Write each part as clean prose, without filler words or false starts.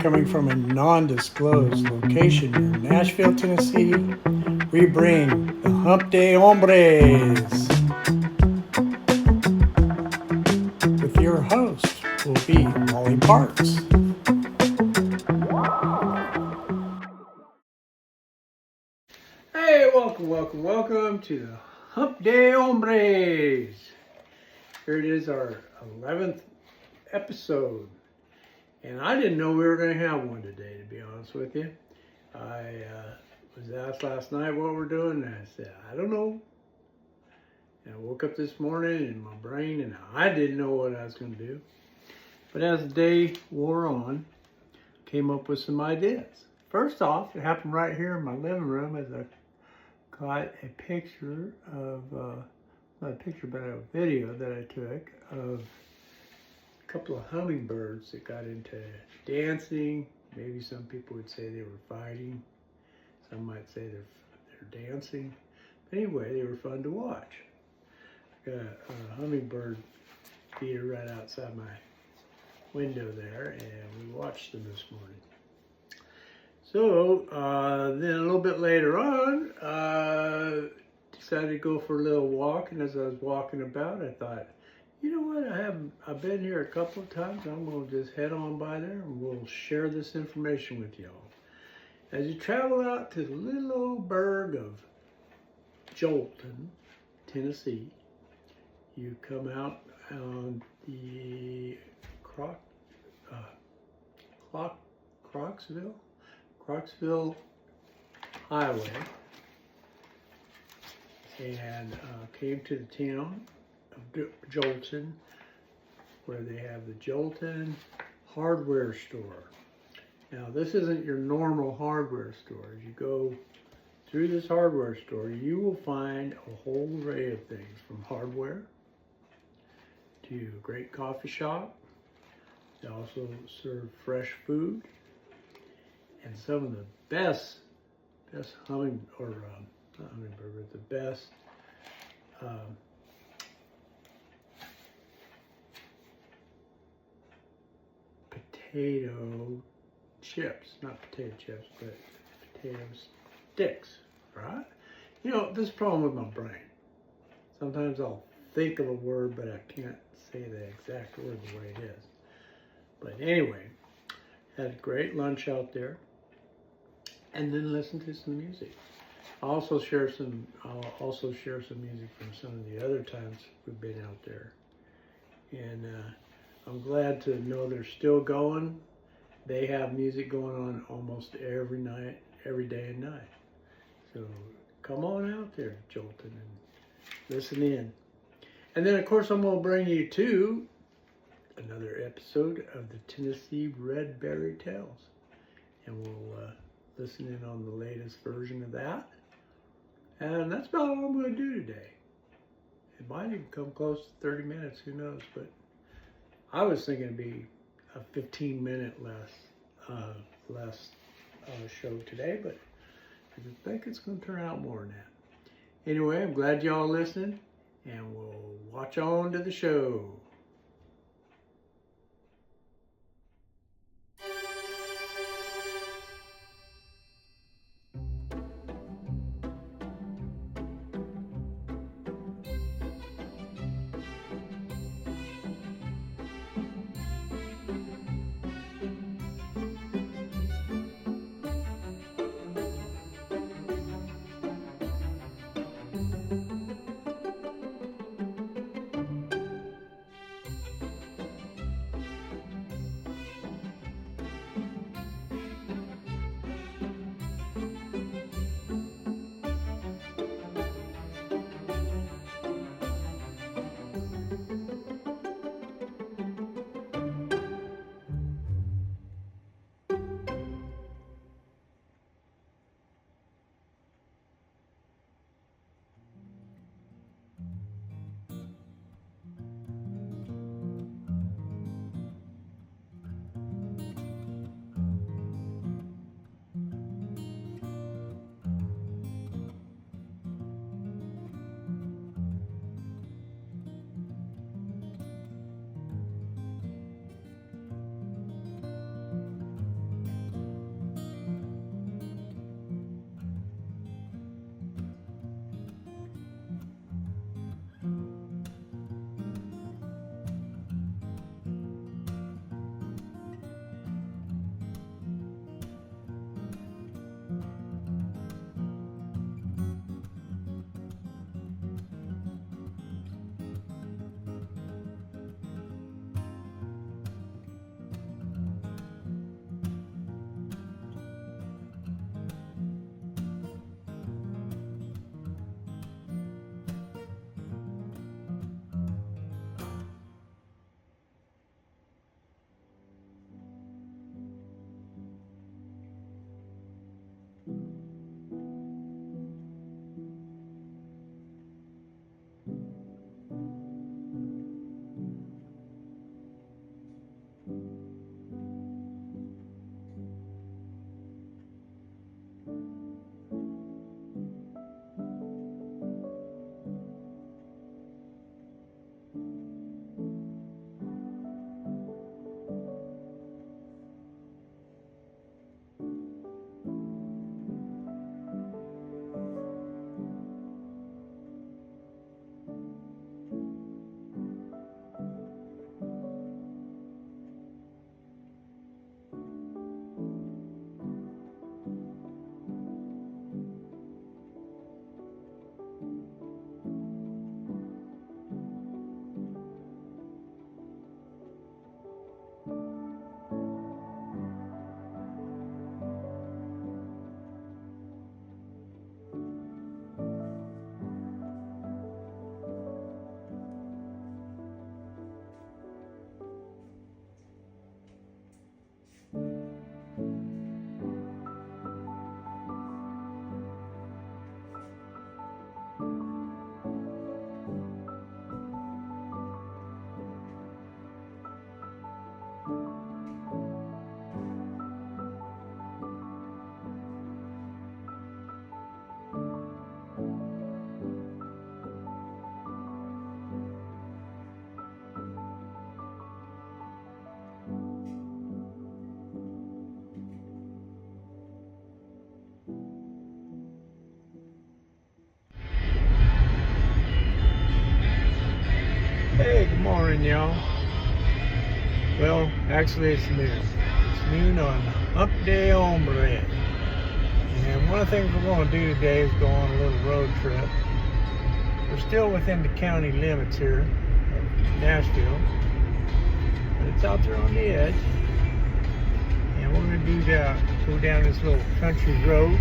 coming from a non-disclosed location near Nashville, Tennessee, we bring the Hump Day Hombres. With your host will be Molly Parks. Hey, welcome to the Hump Day Hombres. Here it is, our 11th episode. And I didn't know we were going to have one today, to be honest with you. I was asked last night what we're doing, and I said, I don't know. And I woke up this morning in my brain, and I didn't know what I was going to do. But as the day wore on, I came up with some ideas. First off, it happened right here in my living room as I caught a picture of, not a picture, but a video that I took of couple of hummingbirds that got into dancing. Maybe some people would say they were fighting. Some might say they're dancing. But anyway, they were fun to watch. Got a hummingbird feeder right outside my window there, and we watched them this morning. So then a little bit later on, decided to go for a little walk, and as I was walking about, I thought, you know what, I've been here a couple of times. I'm going to just head on by there and we'll share this information with y'all. As you travel out to the little old burg of Joelton, Tennessee, you come out on the Crocksville Highway, and came to the town of Joelton, where they have the Joelton Hardware store. Now, this isn't your normal hardware store. As you go through this hardware store, you will find a whole array of things, from hardware to a great coffee shop. They also serve fresh food and some of the best potato chips, not potato chips, but potato sticks, right? You know, this problem with my brain. Sometimes I'll think of a word, but I can't say the exact word the way it is. But anyway, had a great lunch out there, and then listened to some music. I'll also share some music from some of the other times we've been out there. And I'm glad to know they're still going. They have music going on almost every night, every day and night. So come on out there, Joelton, and listen in. And then, of course, I'm going to bring you to another episode of the Tennessee Red Berry Tales. And we'll listen in on the latest version of that. And that's about all I'm going to do today. It might even come close to 30 minutes, who knows, but I was thinking it'd be a 15-minute less show today, but I think it's going to turn out more than that. Anyway, I'm glad y'all listened, and we'll watch on to the show. morning, y'all. Well, actually it's noon. It's noon on Hump Day Hombres. And one of the things we're going to do today is go on a little road trip. We're still within the county limits here of Nashville, but it's out there on the edge. And we're going to do that, go down this little country road.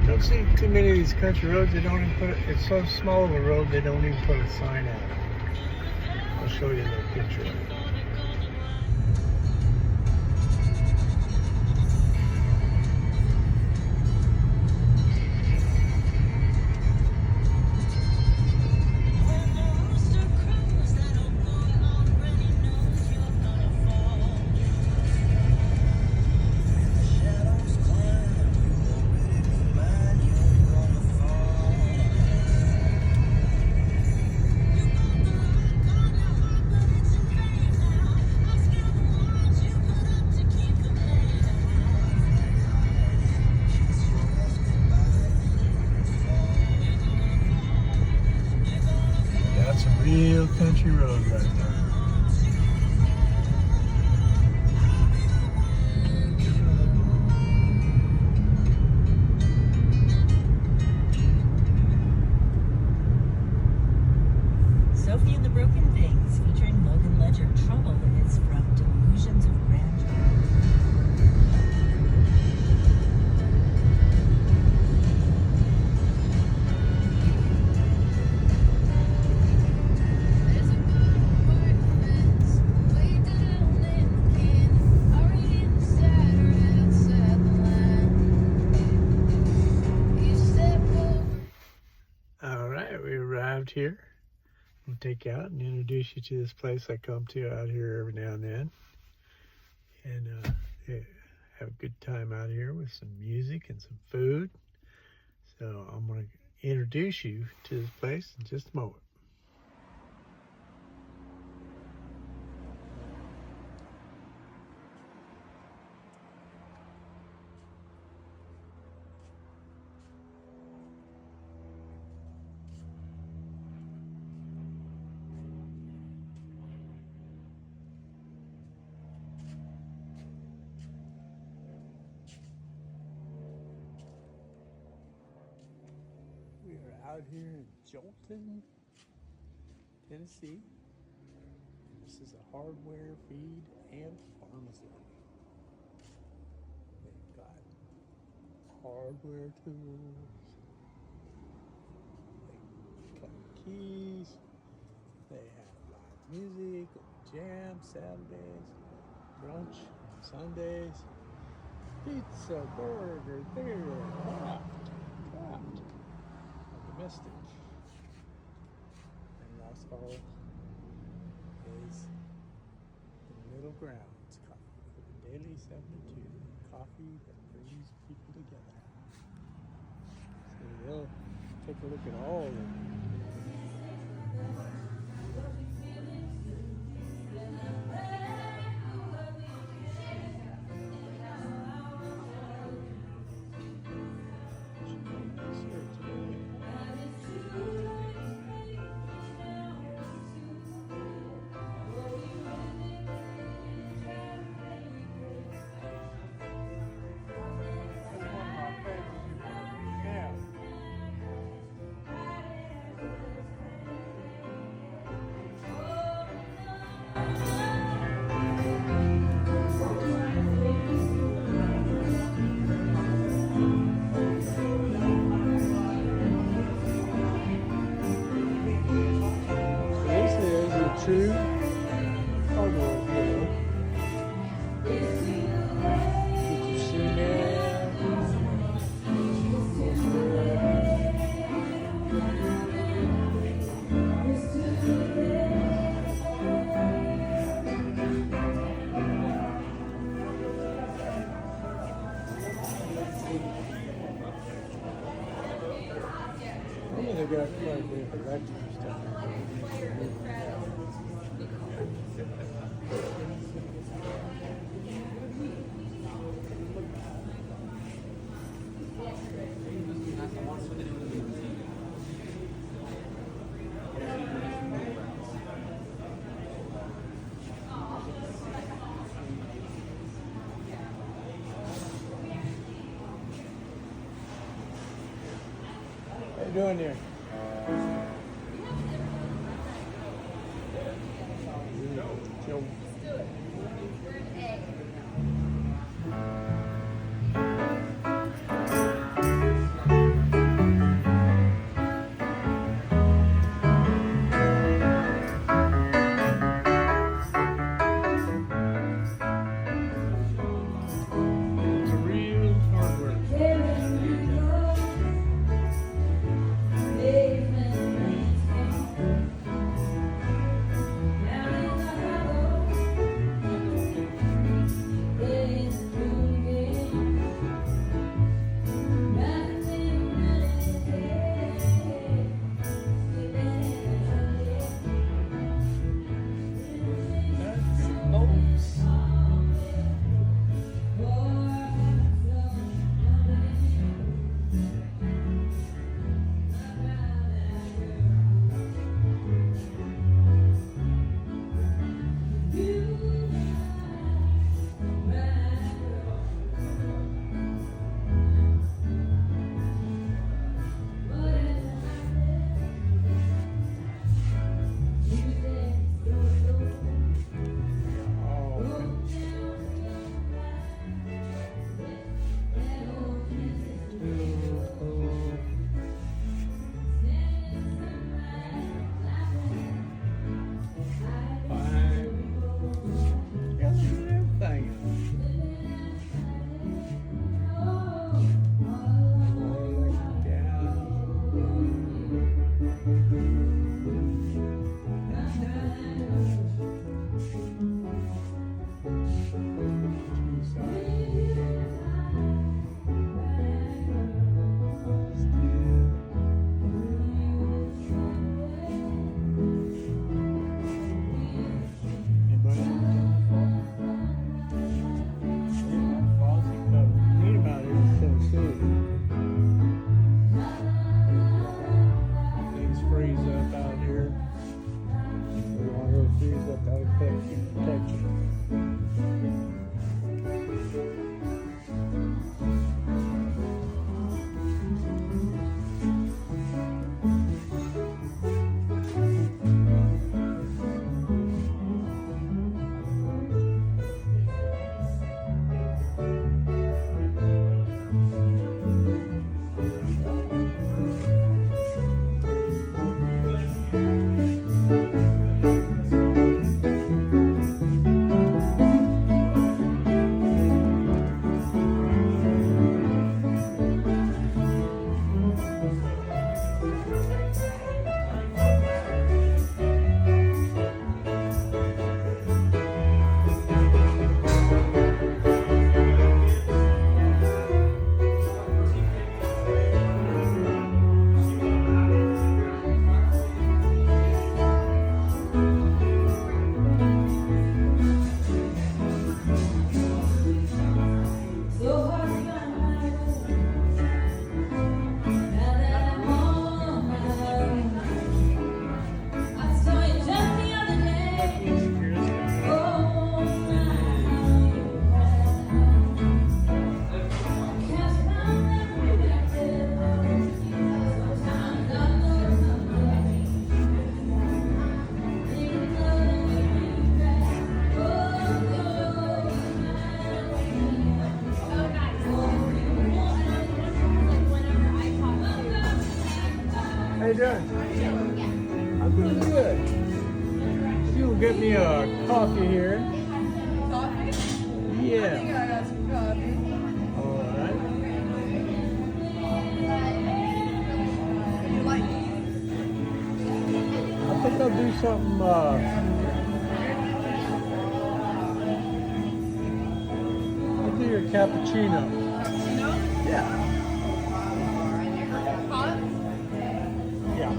Don't see too many of these country roads. They don't even put it's so small of a road they don't even put a sign out. I'll show you a little picture of it. Real country road right there. Sophie and the Broken Things, featuring Logan Ledger. Trouble is from Delusions of Grandeur. Here, I'll take you out and introduce you to this place I come to out here every now and then, and have a good time out here with some music and some food. So I'm going to introduce you to this place in just a moment. Out here in Joelton, Tennessee. This is a hardware, feed, and pharmacy. They've got hardware tools, they cut keys, they have live music, jam Saturdays, brunch Sundays, pizza, burger, beer, craft. Domestic. And last of all is the middle ground. It's coffee. Open daily 7 to 2. Coffee that brings people together. So they'll take a look at all of them. True hardware dealer. Get your cement. They got quite a bit of electric stuff. you doing there? Joe. How you doing? I'm doing good. You'll get me a coffee here. Coffee? Yeah. I think I got some coffee. All right. You like I think I'll do something. I'll do your cappuccino. cappuccino? Yeah. Hot? Yeah.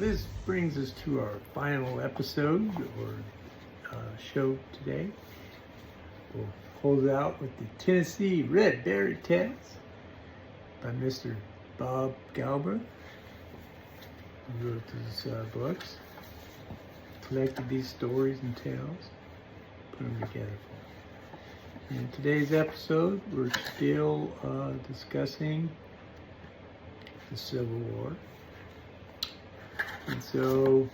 this brings us to our final episode or show today. We'll close out with the Tennessee Red Berry Tales by Mr. Bob Galbraith, who wrote these books, collected these stories and tales, put them together for us. In today's episode, we're still discussing the Civil War. And so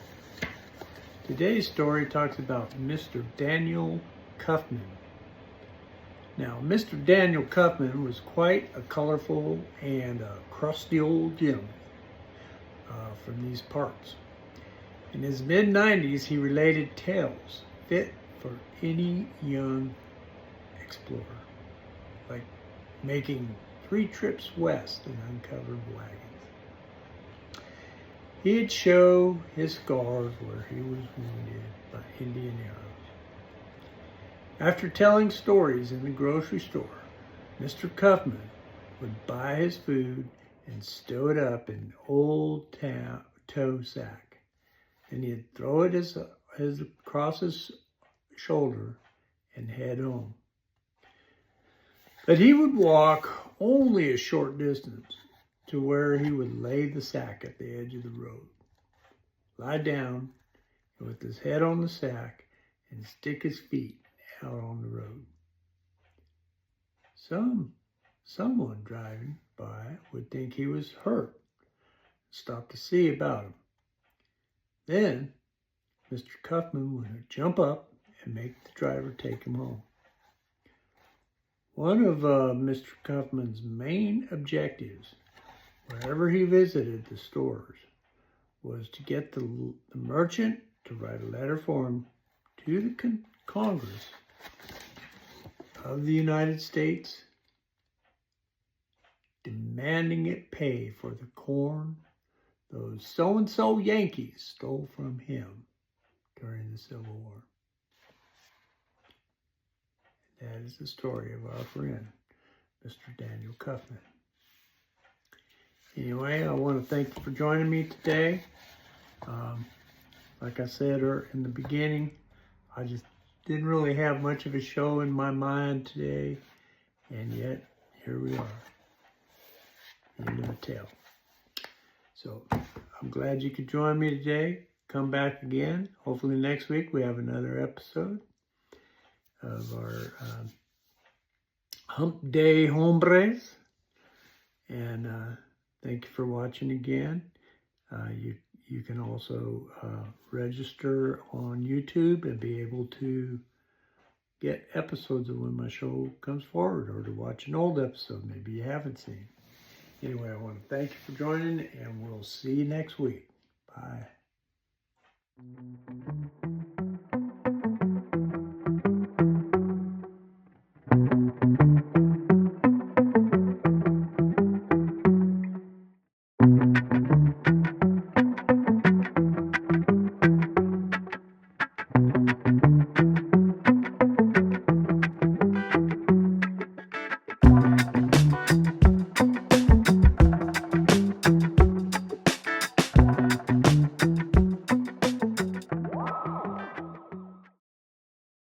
today's story talks about Mr. Daniel Cuffman. Now, Mr. Daniel Cuffman was quite a colorful and crusty old gentleman from these parts. In his mid-90s, he related tales fit for any young explorer, like making 3 trips west in uncovered wagons. He'd show his scars where he was wounded by Indian arrows. After telling stories in the grocery store, Mr. Cuffman would buy his food and stow it up in an old tow sack. Then he'd throw it across his shoulder and head home. But he would walk only a short distance to where he would lay the sack at the edge of the road, lie down with his head on the sack and stick his feet out on the road. Someone driving by would think he was hurt, stop to see about him. Then Mr. Cuffman would jump up and make the driver take him home. One of Mr. Cuffman's main objectives, wherever he visited the stores, was to get the merchant to write a letter for him to the Congress of the United States, demanding it pay for the corn those so-and-so Yankees stole from him during the Civil War. That is the story of our friend, Mr. Daniel Cuffman. Anyway, I want to thank you for joining me today. Like I said in the beginning, I just didn't really have much of a show in my mind today, and yet here we are, end of the tale. So I'm glad you could join me today. Come back again. Hopefully next week we have another episode of our Hump Day Hombres. And thank you for watching again. You can also register on YouTube and be able to get episodes of when my show comes forward, or to watch an old episode maybe you haven't seen. Anyway, I want to thank you for joining, and we'll see you next week. Bye.